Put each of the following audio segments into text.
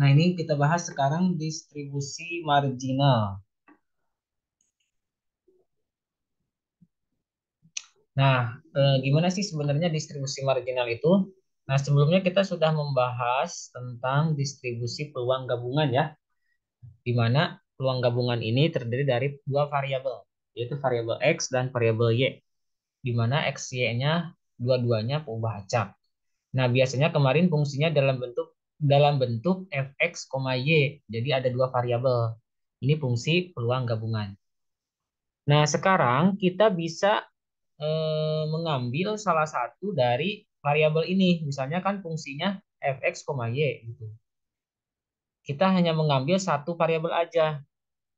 Nah, ini kita bahas sekarang distribusi marginal. Nah, gimana sih sebenarnya distribusi marginal itu? Nah, sebelumnya kita sudah membahas tentang distribusi peluang gabungan ya, di mana peluang gabungan ini terdiri dari dua variabel, yaitu variabel X dan variabel Y, di mana X, Y-nya dua-duanya perubahan acak. Nah, biasanya kemarin fungsinya dalam bentuk fx, y. Jadi ada dua variabel. Ini fungsi peluang gabungan. Nah, sekarang kita bisa mengambil salah satu dari variabel ini. Misalnya kan fungsinya fx, y gitu. Kita hanya mengambil satu variabel aja.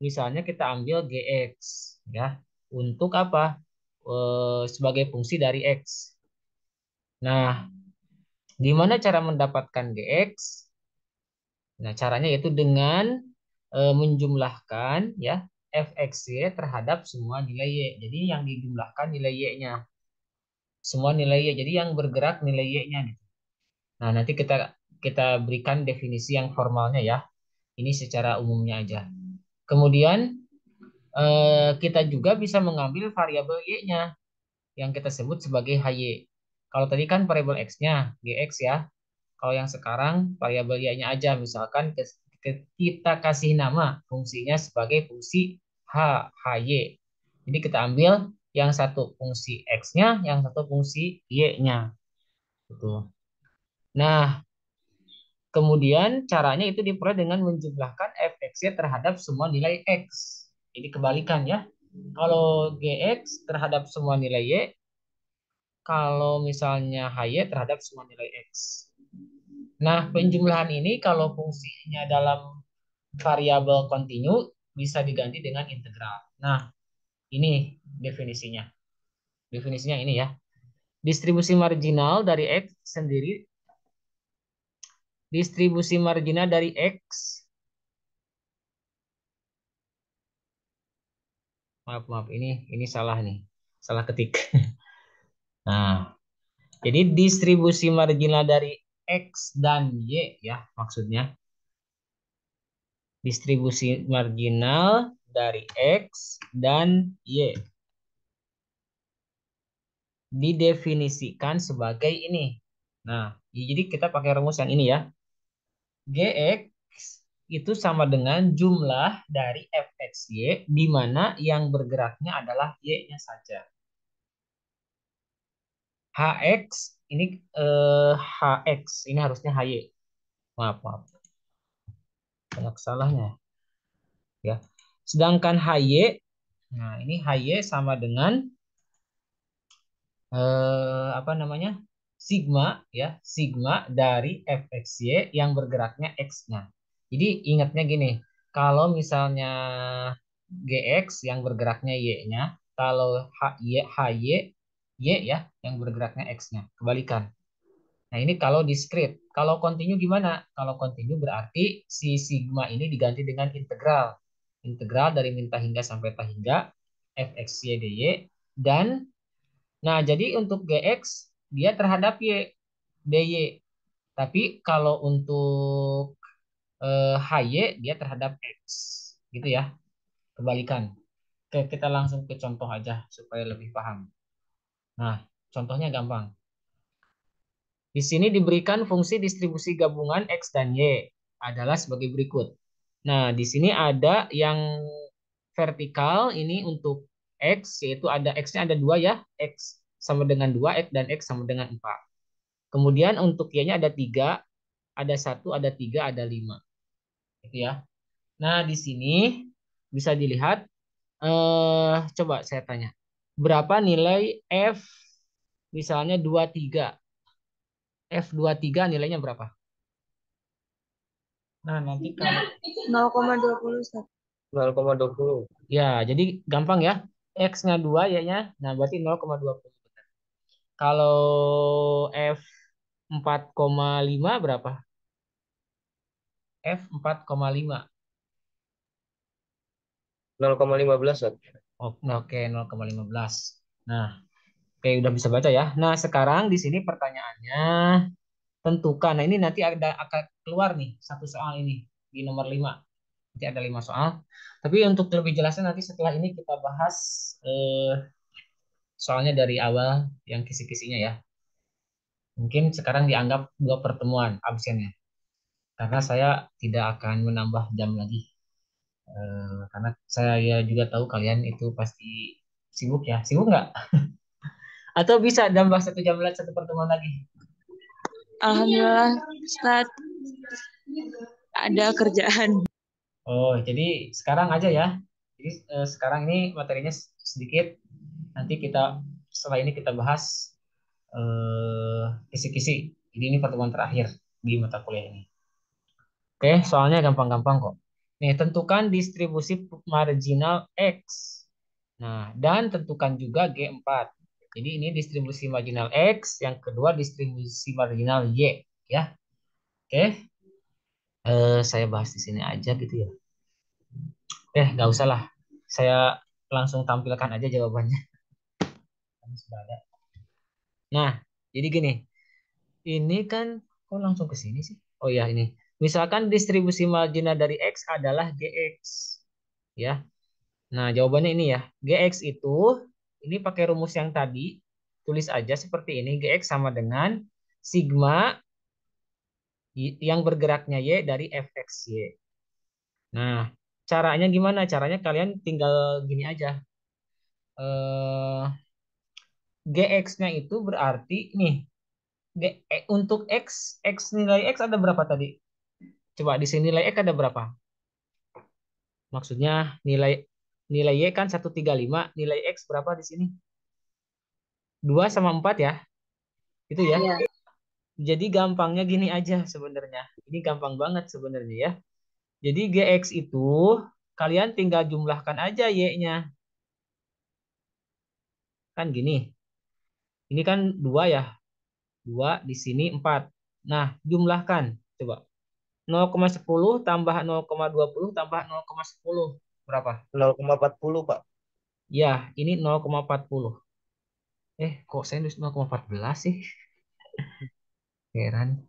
Misalnya kita ambil gx ya. Untuk apa? Sebagai fungsi dari x. Nah, gimana cara mendapatkan gx? Nah, caranya yaitu dengan menjumlahkan ya fxy terhadap semua nilai y. Jadi yang dijumlahkan nilai y-nya. Semua nilai y. Jadi yang bergerak nilai y-nya gitu. Nah, nanti kita kita berikan definisi yang formalnya ya. Ini secara umumnya aja. Kemudian kita juga bisa mengambil variabel y-nya yang kita sebut sebagai hy. Kalau tadi kan variabel x-nya gx ya. Kalau yang sekarang variabel y-nya aja, misalkan kita kasih nama fungsinya sebagai fungsi hy. Jadi kita ambil yang satu fungsi x-nya, yang satu fungsi y-nya. Gitu. Nah, kemudian caranya itu diperoleh dengan menjumlahkan fx-y terhadap semua nilai x. Jadi kebalikan ya. Kalau gx terhadap semua nilai y, kalau misalnya hy terhadap semua nilai x. Nah, penjumlahan ini kalau fungsinya dalam variabel kontinu bisa diganti dengan integral. Nah, ini definisinya. Definisinya ini ya. Distribusi marginal dari X sendiri, distribusi marginal dari X, maaf maaf ini salah nih, salah ketik. Nah, jadi distribusi marginal dari X dan Y ya maksudnya. Distribusi marginal dari X dan Y didefinisikan sebagai ini. Nah, jadi kita pakai rumus yang ini ya. Gx itu sama dengan jumlah dari fxy di mana yang bergeraknya adalah y-nya saja. Hx ini hx ini harusnya hy. Maaf, maaf. Banyak salahnya ya. Sedangkan hy, nah ini hy sama dengan apa namanya? Sigma ya, sigma dari fxy yang bergeraknya x-nya. Jadi ingatnya gini, kalau misalnya gx yang bergeraknya y-nya, kalau hy y ya yang bergeraknya x-nya. Kebalikan. Nah, ini kalau diskrit. Kalau kontinu gimana? Kalau kontinu berarti si sigma ini diganti dengan integral. Integral dari min tak hingga sampai tak hingga fxy dy dan nah, jadi untuk GX dia terhadap Y, DY. Tapi kalau untuk HY dia terhadap X. Gitu ya, kebalikan. Oke, kita langsung ke contoh aja supaya lebih paham. Nah, contohnya gampang. Di sini diberikan fungsi distribusi gabungan X dan Y adalah sebagai berikut. Nah, di sini ada yang vertikal ini untuk X, yaitu ada X-nya ada dua ya, X sama dengan 2 X dan X sama dengan 4. Kemudian untuk Y-nya ada 3, ada 1, ada 3, ada 5. Gitu ya. Nah, di sini bisa dilihat, coba saya tanya. Berapa nilai F misalnya 23? F23 nilainya berapa? Nah, nanti kalau 0,21. 0,20. Ya, jadi gampang ya. X-nya 2, Y-nya. Nah, berarti 0,20. Kalau F 4,5 berapa? F 4,5. 0,15 kan? Oh, oke, 0,15. Nah, oke udah bisa baca ya. Nah, sekarang di sini pertanyaannya, tentukan. Nah, ini nanti akan keluar nih satu soal ini di nomor 5. Nanti ada 5 soal. Tapi untuk lebih jelasnya nanti setelah ini kita bahas soalnya dari awal yang kisi-kisinya ya. Mungkin sekarang dianggap 2 pertemuan absennya. Karena saya tidak akan menambah jam lagi. Karena saya juga tahu kalian itu pasti sibuk ya. Sibuk nggak? Atau bisa nambah 1 jam lagi, 1 pertemuan lagi? Alhamdulillah, Ustaz, ada kerjaan. Oh, jadi sekarang aja ya. Jadi sekarang ini materinya sedikit. Nanti kita setelah ini kita bahas kisi-kisi. Jadi ini pertemuan terakhir di mata kuliah ini. Oke, soalnya gampang-gampang kok. Nih, tentukan distribusi marginal X. Nah, dan tentukan juga G4. Jadi ini distribusi marginal X, yang kedua distribusi marginal Y. Ya, oke. Saya bahas di sini aja gitu ya. Nggak usah lah. Saya langsung tampilkan aja jawabannya. Sudah ada. Nah, jadi gini. Ini kan, kok langsung ke sini sih? Oh ya, ini. Misalkan distribusi marginal dari X adalah GX. Ya. Nah, jawabannya ini ya. GX itu, ini pakai rumus yang tadi. Tulis aja seperti ini. GX sama dengan sigma yang bergeraknya Y dari FXY. Nah, caranya gimana? Caranya kalian tinggal gini aja. Eh, GX-nya itu berarti nih, untuk X nilai X ada berapa tadi? Coba di sini nilai X ada berapa? Maksudnya nilai nilai Y kan 135, nilai X berapa di sini? 2 sama 4 ya. Itu ya. Iya. Jadi gampangnya gini aja sebenarnya. Ini gampang banget sebenarnya ya. Jadi GX itu kalian tinggal jumlahkan aja Y-nya. Kan gini. Ini kan 2 ya. 2 di sini 4. Nah, jumlahkan. Coba. 0,10 tambah 0,20 tambah 0,10. Berapa? 0,40 Pak. Ya, ini 0,40. Kok saya nulis 0,14 sih? Heran.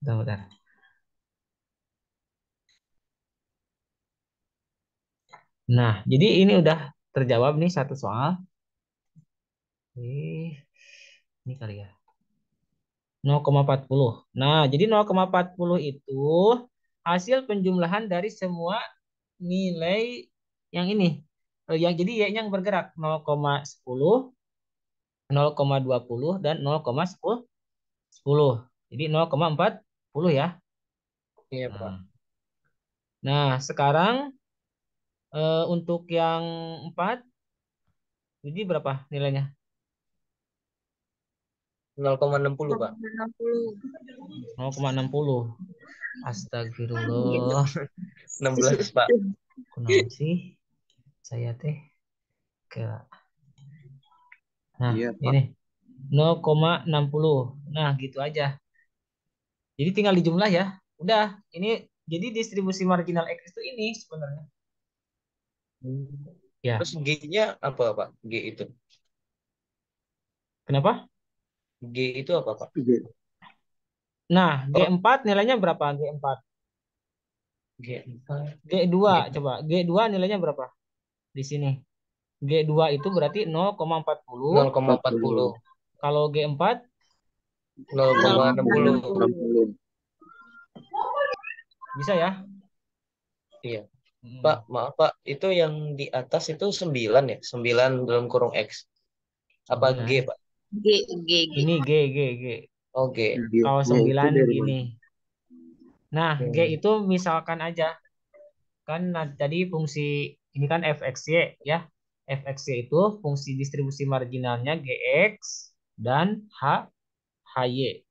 Bentar, bentar. Nah, jadi ini udah terjawab nih satu soal. Ini kali ya. 0,40. Nah, jadi 0,40 itu hasil penjumlahan dari semua nilai yang ini. Yang jadi Y-nya yang bergerak 0,10, 0,20 dan 0,10. Jadi 0,40 ya. Iya Pak. Nah, nah sekarang untuk yang 4 jadi berapa nilainya? 0,60 Pak. 60. 0,60. Astagfirullah. 16 Pak. Kunaon sih saya teh ke. Nah, Iya Pak. ini 0,60. Nah, gitu aja. Jadi tinggal dijumlah ya. Udah, ini jadi distribusi marginal X itu ini sebenarnya. Ya, Terus G-nya apa Pak? G itu. kenapa? G itu apa Pak? Nah, Oh, G4 nilainya berapa? G4. G4. G2 G coba. G2 nilainya berapa? Di sini. G2 itu berarti 0,40. 0,40. Kalau G4 0,60. 0,60. bisa ya? Iya. Pak, Hmm. maaf Pak. Itu yang di atas itu 9 ya? 9 dalam kurung X. Apa G 9. Pak? G, G, G. Ini G, G, G. Oh G. Kalau G-nya itu 9 dari gini. mana? Nah, G Hmm. itu misalkan aja. Kan tadi fungsi ini kan fxy ya. Fxy itu fungsi distribusi marginalnya gx dan hy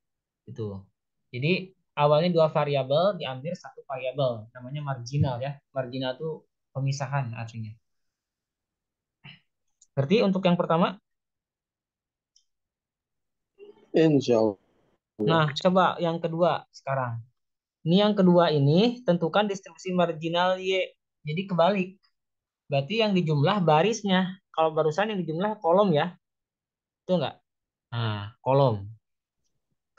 itu. Jadi awalnya 2 variabel diambil 1 variabel namanya marginal ya. Marginal itu pemisahan artinya. Ngerti untuk yang pertama? Insya Allah. Nah, coba yang kedua sekarang. Ini yang kedua ini tentukan distribusi marginal y. Jadi kebalik. Berarti yang dijumlah barisnya. Kalau barusan yang dijumlah kolom ya. Itu enggak? Nah, kolom.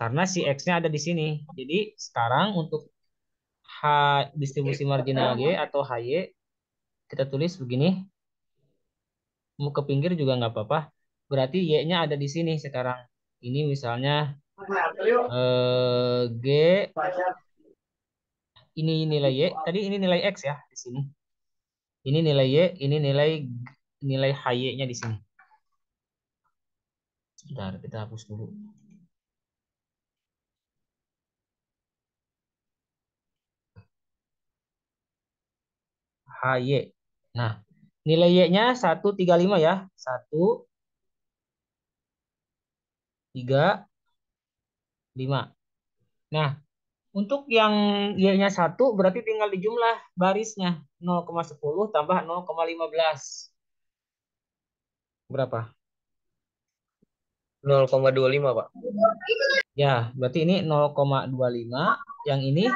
Karena si X-nya ada di sini. Jadi sekarang untuk distribusi marginal Y atau HY kita tulis begini. Mau ke pinggir juga nggak apa-apa. Berarti Y-nya ada di sini sekarang. Ini misalnya G, ini nilai Y. Tadi ini nilai X ya di sini. Ini nilai Y, ini nilai HY-nya di sini. Sebentar, kita hapus dulu. HY. Nah, nilai Y-nya 135 ya. 135. Nah, untuk yang Y-nya 1 berarti tinggal dijumlah barisnya. 0,10 tambah 0,15. Berapa? 0,25, Pak. Ya, berarti ini 0,25. Yang ini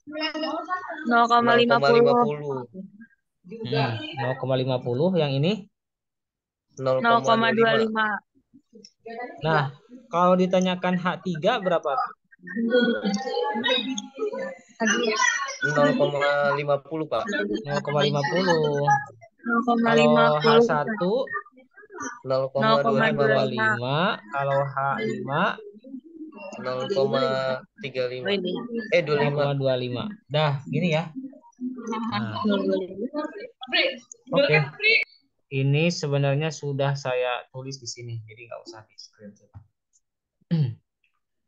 0,50. 0,50. Yang ini 0,25. 0,25. Nah, kalau ditanyakan H3 berapa? 0,50, Pak. 0,50. Kalau 0,50. H1 0,25, Pak. 0,25. Kalau H5 0,35. 25. 0,25. Dah, gini ya. Nah, oke. Ini sebenarnya sudah saya tulis di sini, jadi nggak usah di screenshot.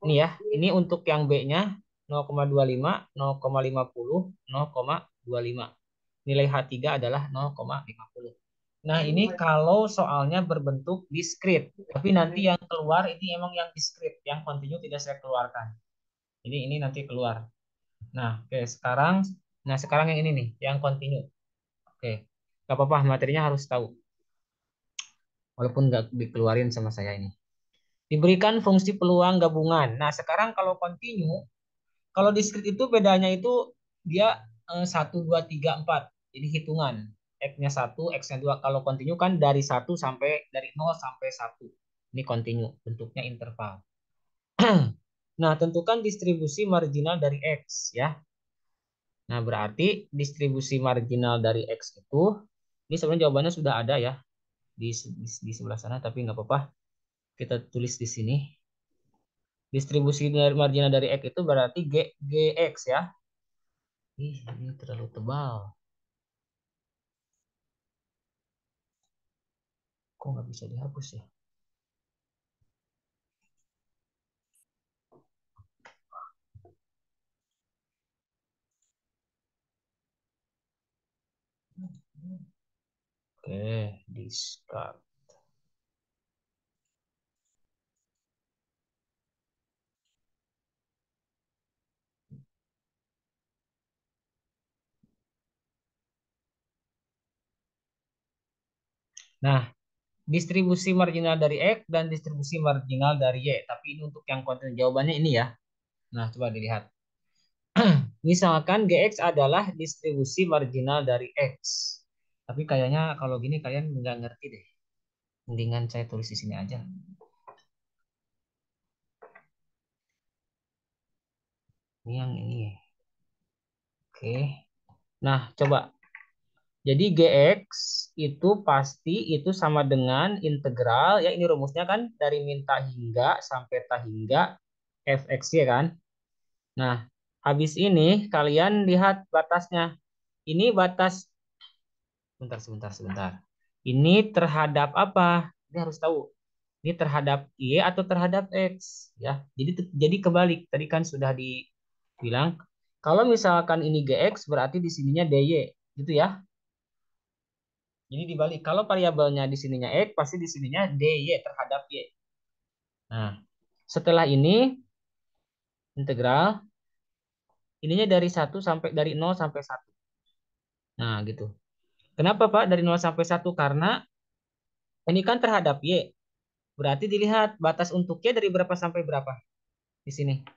Ini ya, ini untuk yang B-nya 0,25, 0,50, 0,25. Nilai H3 adalah 0,50. Nah, ini kalau soalnya berbentuk diskrit. Tapi nanti yang keluar ini emang yang diskrit, yang kontinu tidak saya keluarkan. Jadi ini nanti keluar. Nah, oke, sekarang yang ini nih, yang kontinu. Oke. Gak apa-apa, materinya harus tahu. Walaupun nggak dikeluarin sama saya ini. Diberikan fungsi peluang gabungan. Nah, sekarang kalau kontinu, kalau diskrit itu bedanya itu dia 1, 2, 3, 4. Jadi hitungan. X-nya 1, X-nya 2. Kalau kontinu kan dari 1 sampai, dari 0 sampai 1. Ini kontinu, bentuknya interval. Nah, tentukan distribusi marginal dari X ya. Nah, berarti distribusi marginal dari X itu, ini sebenarnya jawabannya sudah ada ya di sebelah sana, tapi nggak apa-apa. Kita tulis di sini. Distribusi marginal dari X itu berarti GX ya. Ini terlalu tebal. Kok nggak bisa dihapus ya? Oke, discard. Nah, distribusi marginal dari X dan distribusi marginal dari Y. Tapi ini untuk yang konten jawabannya ini ya. Nah, coba dilihat. Misalkan GX adalah distribusi marginal dari X. Tapi kayaknya kalau gini kalian nggak ngerti deh. Mendingan saya tulis di sini aja. Ini yang ini. Oke. Nah, coba. Jadi GX itu pasti itu sama dengan integral. Ya ini rumusnya kan dari min tak hingga sampai tak hingga fx ya kan. Nah, habis ini kalian lihat batasnya. Ini batas, sebentar. Ini terhadap apa? Ini harus tahu. Ini terhadap Y atau terhadap X ya. Jadi kebalik. Tadi kan sudah dibilang kalau misalkan ini GX berarti di sininya DY gitu ya. Jadi dibalik. Kalau variabelnya di sininya X pasti di sininya DY terhadap Y. Nah, setelah ini integral ininya dari 0 sampai 1. Nah, gitu. Kenapa Pak dari 0 sampai 1? Karena ini kan terhadap Y. Berarti dilihat batas untuk Y dari berapa sampai berapa di sini.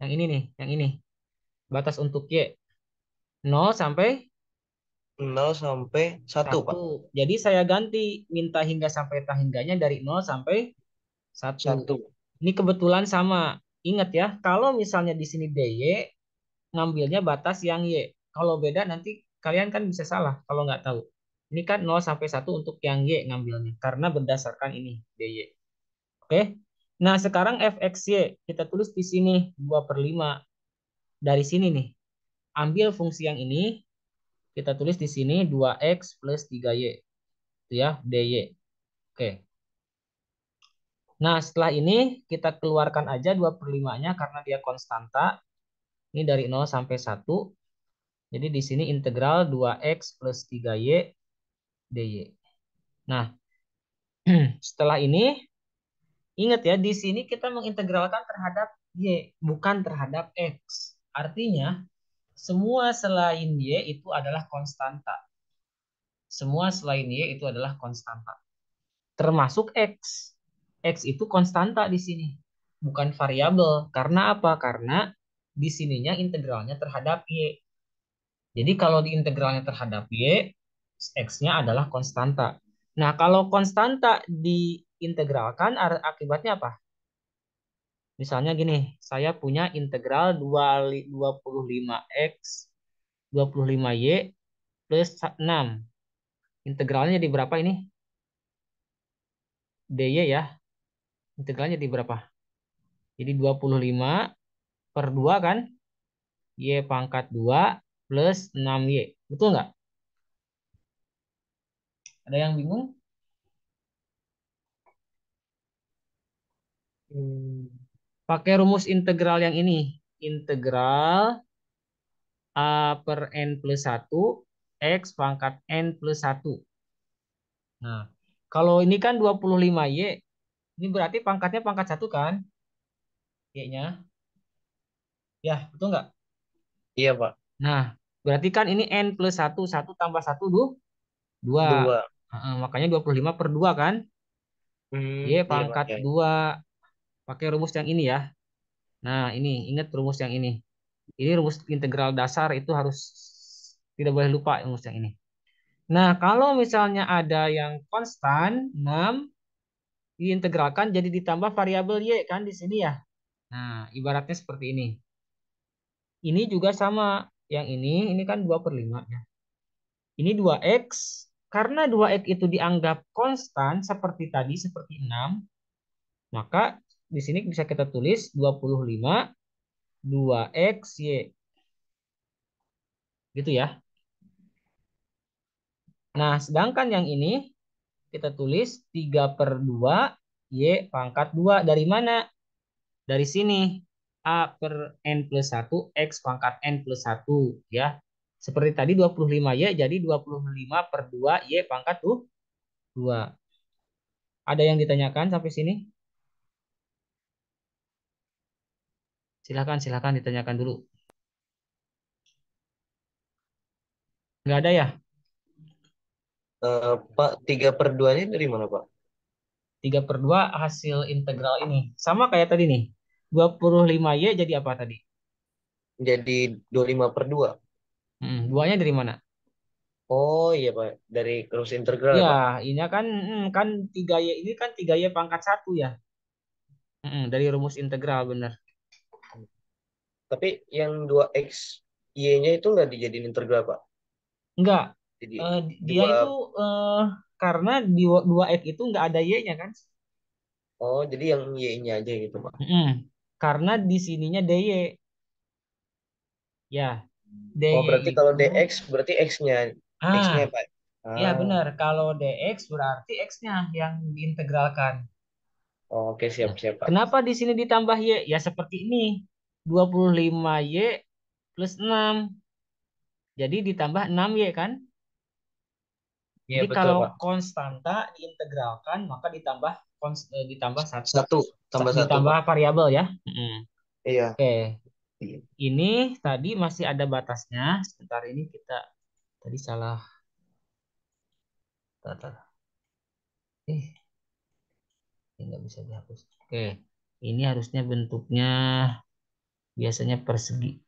Yang ini nih, yang ini. Batas untuk Y 0 sampai 0 sampai 1, Pak. 1. Jadi saya ganti minta hingga sampai tak hingganya dari 0 sampai 1. 1. Ini kebetulan sama. Ingat ya, kalau misalnya di sini DY, ngambilnya batas yang Y. Kalau beda nanti kalian kan bisa salah kalau nggak tahu. Ini kan 0 sampai 1 untuk yang Y ngambilnya. Karena berdasarkan ini, DY. Oke. Nah, sekarang fxy kita tulis di sini 2/5. Dari sini nih, ambil fungsi yang ini, kita tulis di sini 2x plus 3y. Itu ya, dy. Oke. Nah, setelah ini kita keluarkan aja 2/5-nya karena dia konstanta. Ini dari 0 sampai 1. Jadi di sini integral 2x plus 3y dy. Nah, setelah ini ingat ya, di sini kita mengintegralkan terhadap y, bukan terhadap x. Artinya, semua selain y itu adalah konstanta. Semua selain y itu adalah konstanta. Termasuk x. X itu konstanta di sini, bukan variabel. Karena apa? Karena di sininya integralnya terhadap y. Jadi kalau di integralnya terhadap y, x-nya adalah konstanta. Nah, kalau konstanta diintegralkan akibatnya apa? Misalnya gini, saya punya integral 25x 25y plus 6. Integralnya jadi berapa ini? dy ya. Integralnya jadi berapa? Jadi 25 per 2 kan? Y pangkat 2 plus 6y. Betul nggak? Ada yang bingung? Hmm. Pakai rumus integral yang ini. Integral A per N plus 1 X pangkat N plus 1. Nah, kalau ini kan 25y, ini berarti pangkatnya pangkat 1 kan? Y-nya. Ya, betul nggak? Iya, Pak. Nah, berarti kan ini N plus 1, 1 tambah 1 2. 2. Makanya 25 per 2 kan? Y Iya, Pak. pangkat Ya. 2. Pakai rumus yang ini ya. Nah, ini ingat rumus yang ini. Ini rumus integral dasar itu harus tidak boleh lupa rumus yang ini. Nah, kalau misalnya ada yang konstan 6 diintegralkan jadi ditambah variabel y kan di sini ya. Nah, ibaratnya seperti ini. Ini juga sama. Yang ini kan 2/5 ya. Ini 2x. Karena 2x itu dianggap konstan seperti tadi, seperti 6, maka di sini bisa kita tulis 25 2x y. Gitu ya. Nah, sedangkan yang ini kita tulis 3/2 Y pangkat 2. Dari mana? Dari sini. A per N plus 1 X pangkat N plus 1. Ya. Seperti tadi 25Y jadi 25 per 2 Y pangkat 2. Ada yang ditanyakan sampai sini? Silakan, silakan ditanyakan dulu. Nggak ada ya? Pak, 3/2-nya dari mana, Pak? 3/2 hasil integral ini. Sama kayak tadi nih. 25Y jadi apa tadi? Jadi 25/2. 2-nya dari mana? Oh iya, Pak. Dari rumus integral Ya, ya, Pak. ini kan 3Y ini kan 3Y pangkat 1 ya. Dari rumus integral bener. Tapi yang 2x y-nya itu nggak dijadiin integral, Pak. Enggak, Jadi dia itu dua. eh, karena di 2X itu enggak ada Y-nya kan? Oh, jadi yang y-nya aja gitu, Pak. Mm-mm. Karena di sininya DY. Ya, Oh, DY berarti kalau itu dx berarti x-nya. X-nya, ah, Pak. ya Ah, benar. Kalau DX berarti X-nya yang diintegralkan. oh, oke, Nah, siap-siap, Pak. kenapa di sini ditambah Y? Ya seperti ini. 25Y plus 6. Jadi ditambah 6Y kan? Iya, Jadi betul, kalau Pak. konstanta diintegralkan maka ditambah ditambah satu, Satu, tambah satu, ditambah Pak. variabel ya. Iya. Oke, ini tadi masih ada batasnya. Sebentar ini kita tadi salah. Tar. Ini nggak bisa dihapus. Oke, ini harusnya bentuknya biasanya persegi.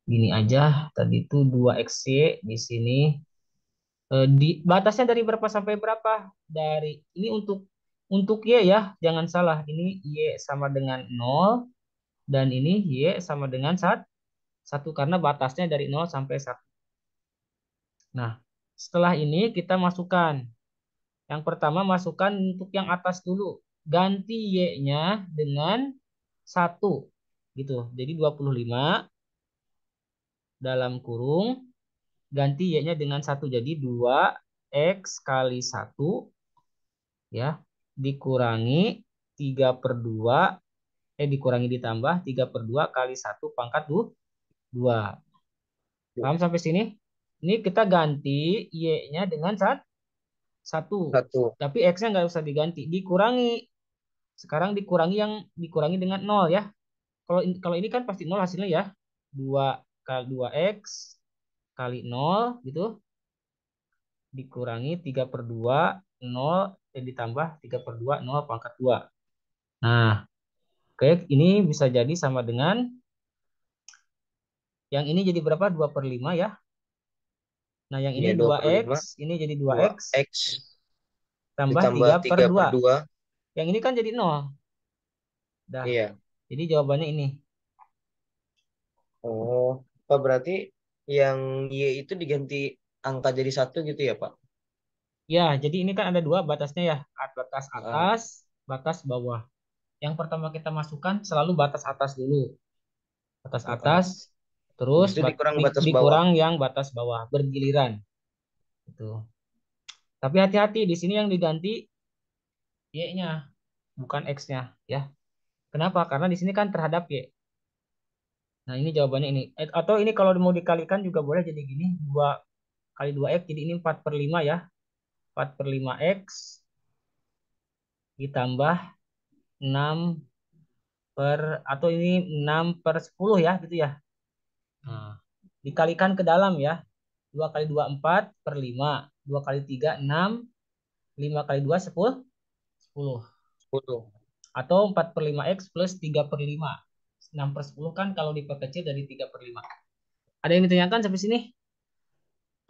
Gini aja. Tadi itu 2xy di sini Batasnya dari berapa sampai berapa? Dari ini untuk Y ya, jangan salah. Ini Y sama dengan 0 dan ini Y sama dengan 1 karena batasnya dari 0 sampai 1. Nah, setelah ini kita masukkan. Yang pertama masukkan untuk yang atas dulu. Ganti Y-nya dengan 1 gitu. Jadi 25 dalam kurung ganti Y-nya dengan 1. Jadi 2X kali 1 ya dikurangi 3/2 dikurangi ditambah 3/2 kali 1 pangkat 2. Paham sampai sini? Ini kita ganti Y-nya dengan 1. Satu. Tapi X-nya nggak usah diganti. Dikurangi. Sekarang dikurangi dengan 0 ya. Kalau ini kan pasti 0 hasilnya ya. 2 kali 2X kali 0 gitu. Dikurangi 3/2 0 ditambah 3/2 0 pangkat 2. Nah, oke, ini bisa jadi sama dengan yang ini jadi berapa? 2/5 ya. Nah, yang ini Ya, 25. 2X, ini jadi 2X 2X tambah ditambah 3 per 3 per 2. 2. Yang ini kan jadi 0. Dah. Iya. Jadi jawabannya ini. Oh, Pak, berarti yang Y itu diganti angka jadi 1 gitu ya, Pak? Ya, jadi ini kan ada dua batasnya ya. Batas Ah, atas, batas bawah. Yang pertama kita masukkan selalu batas atas dulu. Batas ah. atas, terus Habis itu dikurang batas bawah. dikurang yang batas bawah. Bergiliran. Gitu. Tapi hati-hati, di sini yang diganti Y-nya, bukan X-nya. Ya. Kenapa? Karena di sini kan terhadap Y. Nah, ini jawabannya ini. Atau ini kalau mau dikalikan juga boleh jadi gini. 2 kali 2X, jadi ini 4/5 ya. 4/5X ditambah 6 atau ini 6/10 ya gitu ya. Nah, dikalikan ke dalam ya. 2 kali 2 4/5. 2 kali 3 6. 5 kali 2 10. 10. 10. Atau 4/5X plus 3/5. 6/10 kan kalau diperkecil dari 3/5. Ada yang ditanyakan sampai sini?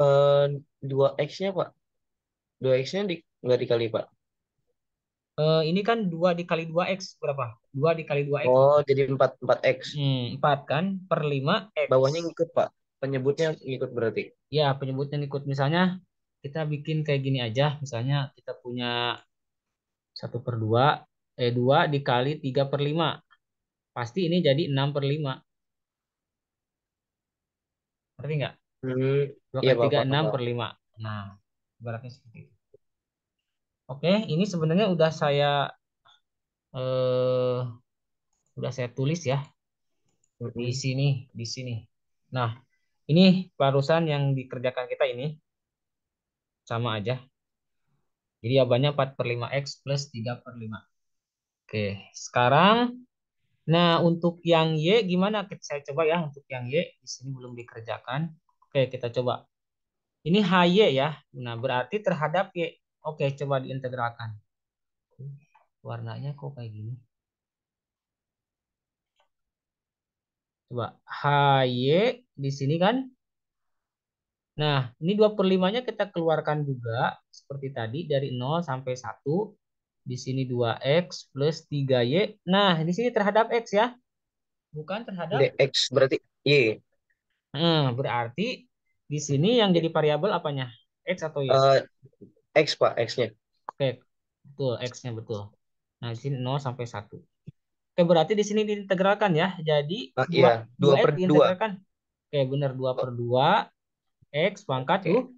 Eh, 2X-nya, Pak. 2X-nya nggak dikali, Pak. Ini kan 2 dikali 2X berapa? 2 dikali 2X. Oh, jadi 4X. 4 kan per 5X. Bawahnya ngikut, Pak. Penyebutnya ngikut berarti. Ya, penyebutnya ikut. Misalnya kita bikin kayak gini aja. Misalnya kita punya 1/2, 2 dikali 3/5. Pasti ini jadi 6/5. Ngerti nggak? Hmm, 2 iya, kali Pak, 3, paham, paham. 6/5. Nah, ibaratnya seperti itu. Oke, ini sebenarnya eh, udah saya tulis ya di Mm-mm. sini, di sini. Nah, ini barusan yang dikerjakan kita ini sama aja. Jadi jawabannya 4/5X plus 3/5. Oke, sekarang nah untuk yang Y gimana? Saya coba ya untuk yang Y di sini belum dikerjakan. Oke, kita coba. Ini HY ya. Nah, berarti terhadap Y. Oke, coba diintegralkan. Warnanya kok kayak gini? Coba HY di sini kan. Nah, ini 2/5-nya kita keluarkan juga seperti tadi dari 0 sampai 1. Di sini 2X plus 3Y. Nah, di sini terhadap X ya. Bukan terhadap. DX berarti Y. Berarti di sini yang jadi variabel apanya? X atau Y? Eh, X, Pak, X-nya. Oke, betul, X-nya betul. Nah, di sini 0 sampai 1. Oke, berarti di sini diintegralkan ya. Jadi Ah, 2 iya, 2 2 X per 2. diintegralkan. Oke, benar 2/2 X pangkat Oke,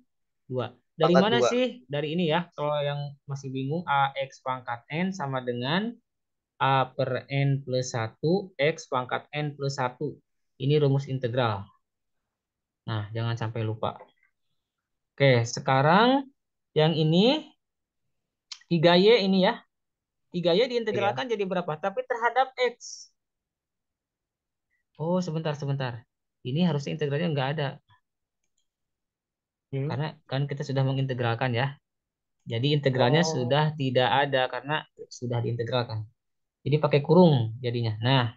2. Dari pangkat mana 2. sih? Dari ini ya. Kalau yang masih bingung, AX pangkat N sama dengan A per N plus 1 X pangkat N plus 1. Ini rumus integral. Nah, jangan sampai lupa. Oke, sekarang yang ini 3Y ini ya. 3Y Iya. diintegralkan jadi berapa? Tapi terhadap X. Oh, sebentar, sebentar. Ini harusnya integralnya nggak ada. Hmm. Karena kan kita sudah mengintegralkan ya. Jadi integralnya Oh, sudah tidak ada karena sudah diintegralkan. Jadi pakai kurung jadinya. Nah,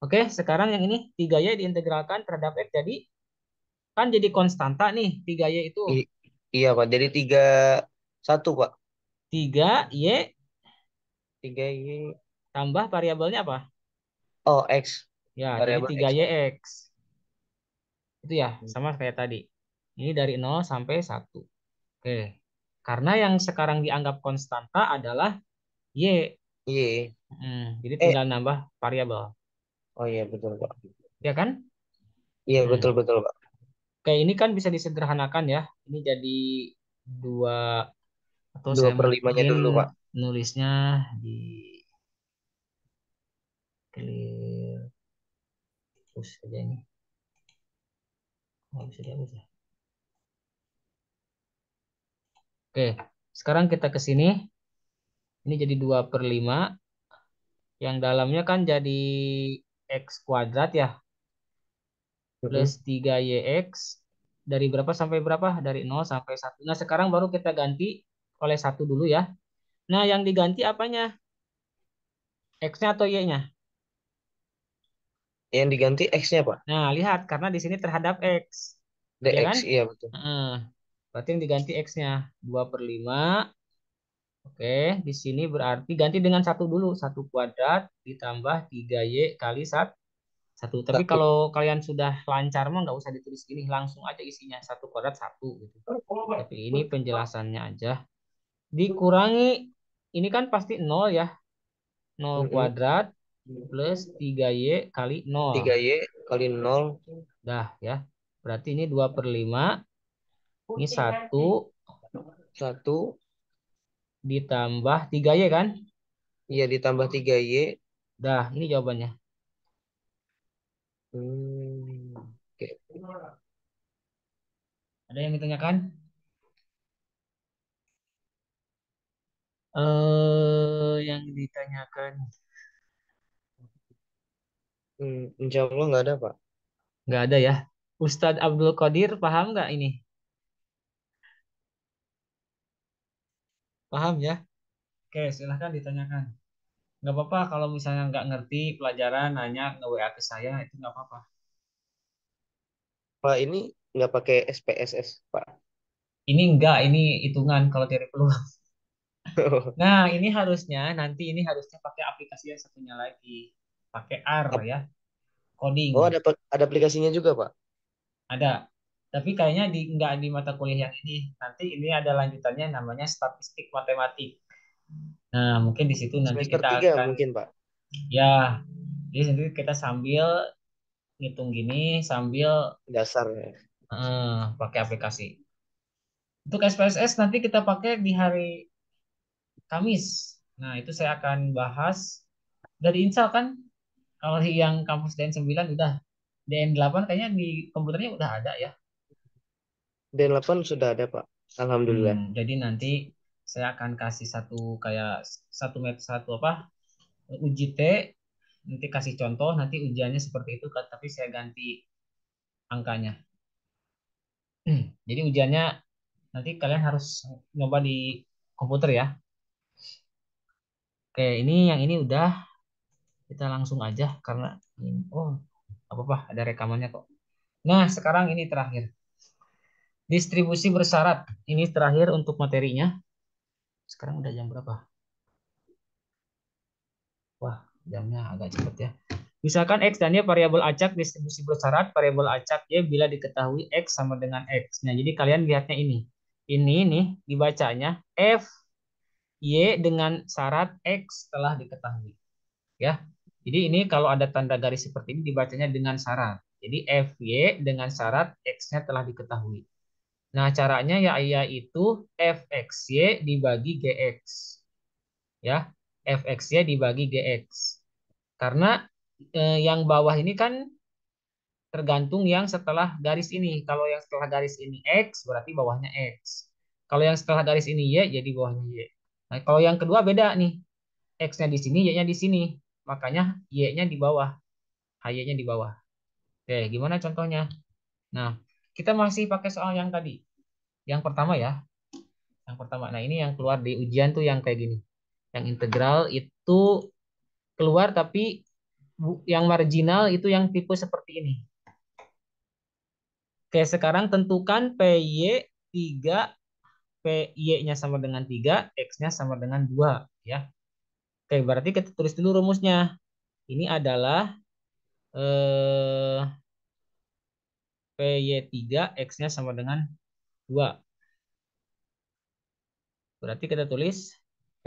oke. Sekarang yang ini 3Y diintegralkan terhadap X. Jadi kan jadi konstanta nih 3Y itu. Iya, Pak. Jadi 1, Pak. 3Y 3Y. tambah variabelnya apa? Oh, X. Ya, jadi Variabel tiga X. y x. Itu ya, sama kayak tadi. Ini dari 0 sampai 1. Oke. Karena yang sekarang dianggap konstanta adalah Y. Y. Jadi Eh, tinggal nambah variabel. oh iya, betul, Pak. Ya kan? Iya, Hmm. betul-betul, Pak. Oke, ini kan bisa disederhanakan ya. Ini jadi 2, atau Dua saya per limanya mungkin dulu, Pak. nulisnya di clear terus saja ini. Nggak bisa dihapus ya. Oke, sekarang kita ke sini. Ini jadi 2/5. Yang dalamnya kan jadi X kuadrat ya. Plus Mhm. 3YX. Dari berapa sampai berapa? Dari 0 sampai 1. Nah, sekarang baru kita ganti oleh 1 dulu ya. Nah, yang diganti apanya? X-nya atau Y-nya? Yang diganti X-nya, Pak. Nah, lihat. Karena di sini terhadap X. Ya kan? DX, iya betul. Heeh. Berarti yang diganti X-nya. 2/5. Oke, di sini berarti ganti dengan 1 dulu. 1 kuadrat ditambah 3Y kali 1. Tapi 1. kalau kalian sudah lancar mah nggak usah ditulis gini. Langsung aja isinya. 1 kuadrat 1 gitu. Tapi ini penjelasannya aja. Dikurangi. Ini kan pasti 0 ya. 0 Mhm. kuadrat plus 3Y kali 0. 3Y kali 0. Dah ya. Berarti ini 2/5. Ini 1 1. ditambah 3Y kan? Iya, ditambah 3Y. Dah, ini jawabannya. Oke. Ada yang ditanyakan? Yang ditanyakan Insya Allah nggak ada, Pak. nggak ada ya. Ustadz Abdul Qadir paham nggak ini? Paham ya? Oke, silahkan ditanyakan. Nggak apa-apa kalau misalnya nggak ngerti pelajaran, nanya nge-WA ke saya, itu nggak apa-apa. Pak, ini nggak pakai SPSS, Pak. Ini enggak, ini hitungan kalau teori peluang. Nah, ini harusnya pakai aplikasi yang satunya lagi. Pakai R Ap- ya, coding. Oh, ada aplikasinya juga, Pak. Ada. Tapi kayaknya nggak di mata kuliah yang ini. Nanti ini ada lanjutannya namanya statistik matematik. Nah, mungkin di situ nanti Semester kita 3 akan, mungkin, Pak. ya, jadi nanti kita sambil ngitung gini, sambil Dasar ya. pakai aplikasi. Untuk SPSS nanti kita pakai di hari Kamis. Nah, itu saya akan bahas dari Insal kan. Kalau yang kampus DN9 udah. DN8 kayaknya di komputernya udah ada ya. D8 sudah ada, Pak. Alhamdulillah. Jadi nanti saya akan kasih satu kayak satu apa uji T, nanti kasih contoh, nanti ujiannya seperti itu kan, tapi saya ganti angkanya. Jadi ujiannya nanti kalian harus nyoba di komputer ya. Oke, yang ini udah, kita langsung aja karena oh apa-apa ada rekamannya kok. Nah, sekarang ini terakhir. Distribusi bersyarat. Ini terakhir untuk materinya. Sekarang udah jam berapa? Wah, jamnya agak cepet ya. Misalkan X dan Y variabel acak distribusi bersyarat variabel acak Y bila diketahui X sama dengan X. Nah, jadi kalian lihatnya ini. Ini nih dibacanya F Y dengan syarat X telah diketahui. Ya. Jadi ini kalau ada tanda garis seperti ini dibacanya dengan syarat. Jadi F Y dengan syarat X-nya telah diketahui. Nah, caranya yaitu Fxy dibagi Gx. Ya. Fxy dibagi Gx. Karena yang bawah ini kan tergantung yang setelah garis ini. Kalau yang setelah garis ini X, berarti bawahnya X. Kalau yang setelah garis ini Y, jadi bawahnya Y. Nah, kalau yang kedua beda nih. X-nya di sini, Y-nya di sini. Makanya Y-nya di bawah, HY-nya di bawah. Oke, gimana contohnya? Nah, kita masih pakai soal yang tadi. Yang pertama ya. Yang pertama. Nah, ini yang keluar di ujian tuh yang kayak gini. Yang integral itu keluar tapi yang marginal itu yang tipe seperti ini. Oke, sekarang tentukan PY 3 Y-nya sama dengan 3, X-nya sama dengan 2 ya. Oke, berarti kita tulis dulu rumusnya. Ini adalah eh, PY3 X-nya sama dengan 2. Berarti kita tulis P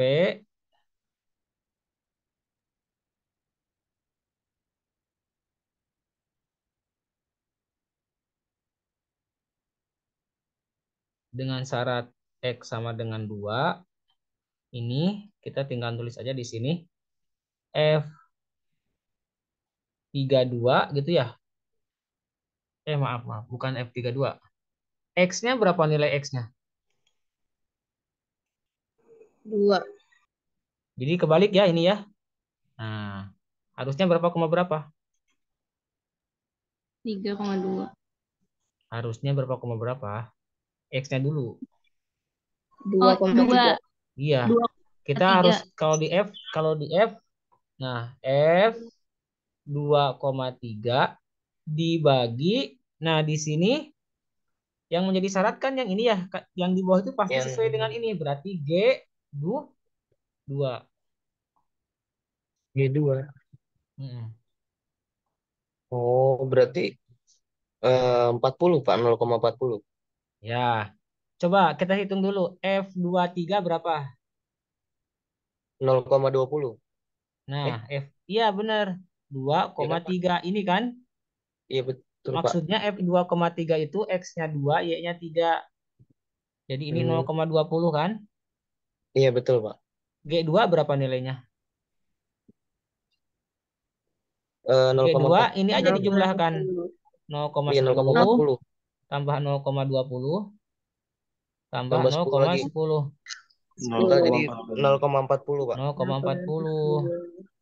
dengan syarat X sama dengan 2. Ini kita tinggal tulis aja di sini F32 gitu ya. Maaf, maaf. Bukan F32. X-nya berapa nilai X-nya? 2. Jadi kebalik ya ini ya. Nah, harusnya berapa koma berapa? 3,2. Harusnya berapa koma berapa? X-nya dulu. 2,3. Iya. Kita 2,3. harus kalau di F, nah F 2,3 dibagi, nah di sini yang menjadi syarat kan yang ini ya, yang di bawah itu pasti Yang sesuai dengan ini, berarti G 2. G2. Hmm. Oh, berarti 40 Pak, 0,40. Ya, coba kita hitung dulu. F23 berapa? 0,20. Nah, Eh, iya benar. ya kan Pak? 2,3 ini kan. Iya betul Pak. Maksudnya F2,3 itu X-nya 2, Y-nya 3. Jadi ini Hmm, 0,20 kan. iya betul Pak. G2 berapa nilainya? G2 ini aja 0,40. dijumlahkan. Iya 0,10 0,40 tambah 0,20 tambah tambah 10 lagi. 0,10. Maka jadi 0,40. 0,40 Pak. 0,40.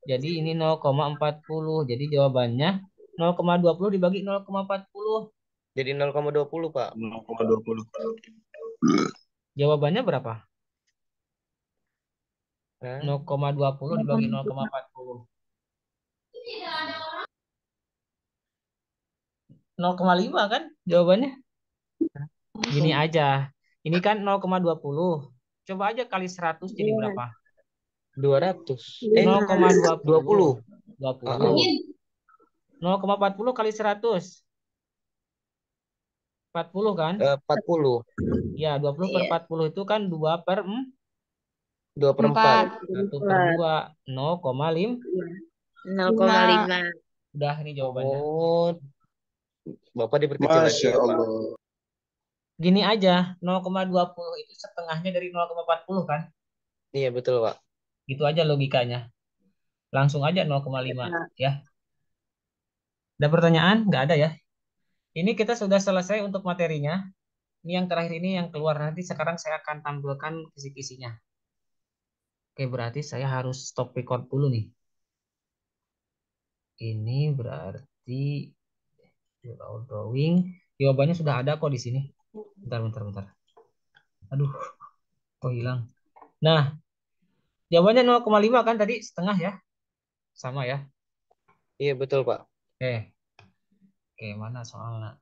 Jadi ini 0,40. Jadi jawabannya 0,20 dibagi 0,40. Jadi 0,20 Pak. 0,20. Jawabannya berapa? Hah? 0,20 dibagi 0,40. 0,5 kan jawabannya? Gini aja. Ini kan 0,20. Coba aja kali 100 jadi berapa? 200. 0,20. 20. 20. 0,40 kali 100. 40 kan? 40. Ya, 20 per 40 itu kan 2 per 2 per 4. 1 per 2. 0,5. 0,5. Udah ini jawabannya. Oh, Bapak diperkecil lagi Masya ya Pak. Allah. Gini aja, 0,20 itu setengahnya dari 0,40 kan? Iya betul Pak. Gitu aja logikanya. Langsung aja 0,5 ya. Ada pertanyaan? Nggak ada ya. Ini kita sudah selesai untuk materinya. Ini yang terakhir ini yang keluar nanti sekarang saya akan tampilkan kisi-kisinya. Oke, berarti saya harus stop record dulu nih. Ini berarti drawing. Jawabannya sudah ada kok di sini. Bentar, bentar, bentar. Aduh, kok hilang. Nah, jawabannya 0,5 kan tadi setengah ya. Sama ya. Iya betul Pak. Oke, oke mana soalnya?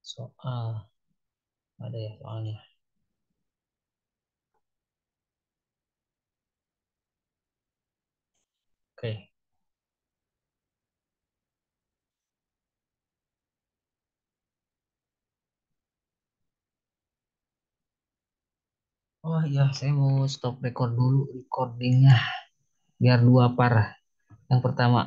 Soal ada ya soalnya. Oke. Oh iya, saya mau stop record dulu recordingnya biar 2 par. Yang pertama